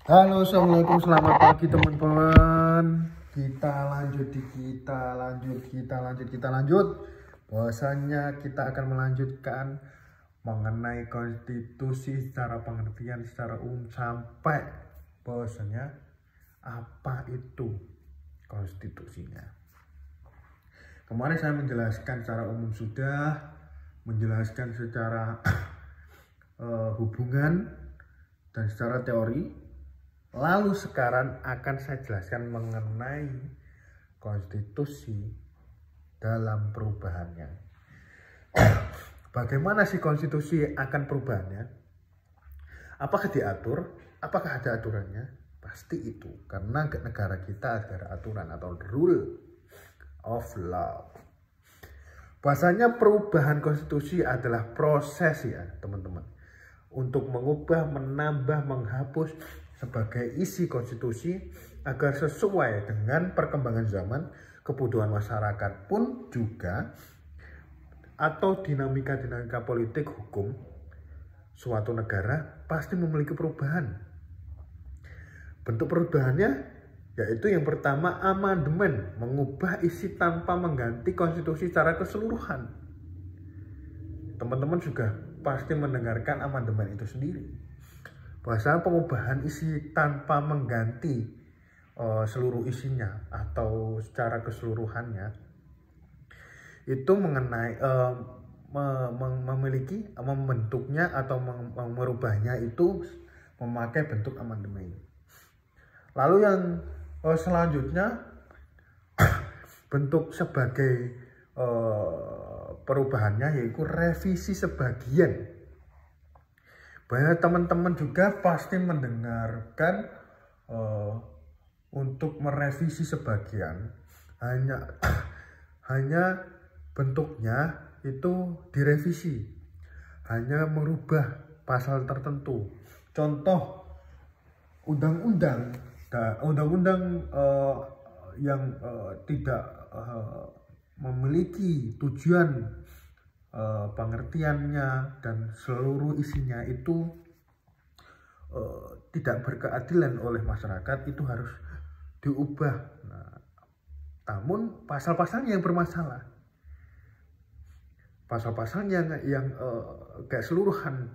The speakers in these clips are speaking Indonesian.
Halo, assalamualaikum, selamat pagi teman-teman. Kita lanjut. Bahwasanya kita akan melanjutkan mengenai konstitusi secara pengertian secara umum sampai bahwasanya apa itu konstitusinya. Kemarin saya menjelaskan secara umum sudah, menjelaskan secara hubungan dan secara teori. Lalu sekarang akan saya jelaskan mengenai konstitusi dalam perubahannya. Bagaimana sih konstitusi akan perubahannya? Apakah diatur? Apakah ada aturannya? Pasti itu, karena negara kita ada aturan atau rule of law. Bahasanya perubahan konstitusi adalah proses ya teman-teman, untuk mengubah, menambah, menghapus sebagai isi konstitusi agar sesuai dengan perkembangan zaman, kebutuhan masyarakat pun juga, atau dinamika politik hukum suatu negara pasti memiliki perubahan. Bentuk perubahannya yaitu yang pertama amandemen, mengubah isi tanpa mengganti konstitusi secara keseluruhan. Teman-teman juga pasti mendengarkan amandemen itu sendiri. Bahasa pengubahan isi tanpa mengganti seluruh isinya atau secara keseluruhannya itu mengenai membentuknya atau merubahnya itu memakai bentuk amandemen. Lalu yang selanjutnya bentuk sebagai perubahannya yaitu revisi sebagian. Banyak teman-teman juga pasti mendengarkan untuk merevisi sebagian, hanya bentuknya itu direvisi, hanya merubah pasal tertentu. Contoh undang-undang yang tidak memiliki tujuan pengertiannya dan seluruh isinya itu tidak berkeadilan oleh masyarakat, itu harus diubah. Namun pasal-pasalnya yang bermasalah, pasal-pasalnya yang keseluruhan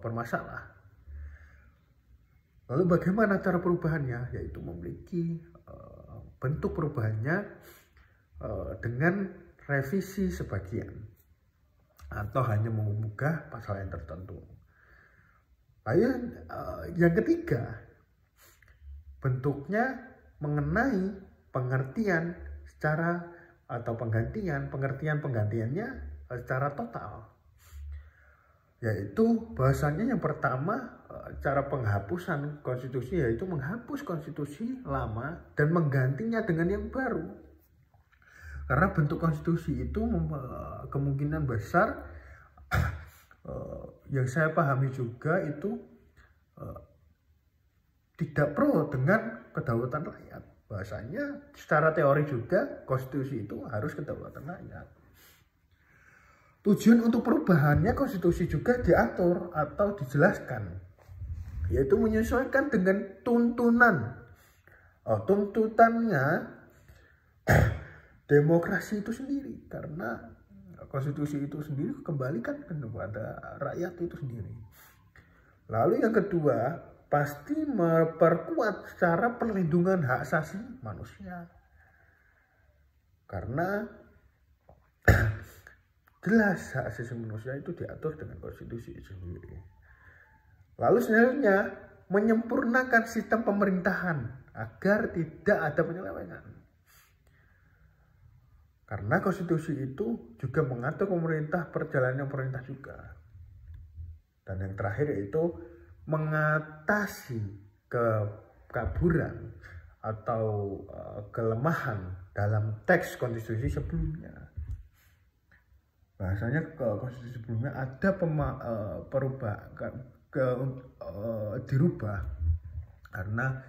bermasalah. Lalu bagaimana cara perubahannya? Yaitu memiliki bentuk perubahannya dengan revisi sebagian, atau hanya mengubah pasal yang tertentu. Lalu yang ketiga, bentuknya mengenai pengertian secara atau pengertiannya secara total. Yaitu bahasanya yang pertama, cara penghapusan konstitusi yaitu menghapus konstitusi lama dan menggantinya dengan yang baru. Karena bentuk konstitusi itu kemungkinan besar yang saya pahami juga itu tidak pro dengan kedaulatan rakyat. Bahasanya secara teori juga konstitusi itu harus kedaulatan rakyat. Tujuan untuk perubahannya konstitusi juga diatur atau dijelaskan, yaitu menyesuaikan dengan tuntutannya demokrasi itu sendiri, karena konstitusi itu sendiri kembalikan kepada rakyat itu sendiri. Lalu yang kedua, pasti memperkuat secara perlindungan hak asasi manusia, karena jelas hak asasi manusia itu diatur dengan konstitusi itu sendiri. Lalu selanjutnya menyempurnakan sistem pemerintahan agar tidak ada penyelewengan. Karena konstitusi itu juga mengatur perjalanan pemerintah juga. Dan yang terakhir yaitu mengatasi kekaburan atau kelemahan dalam teks konstitusi sebelumnya. Bahasanya ke konstitusi sebelumnya ada dirubah karena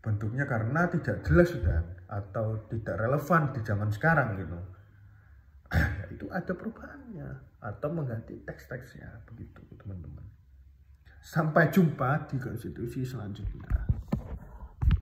bentuknya karena tidak jelas sudah atau tidak relevan di zaman sekarang gitu. Itu ada perubahannya atau mengganti teks-teksnya begitu teman-teman. Sampai jumpa di konstitusi selanjutnya.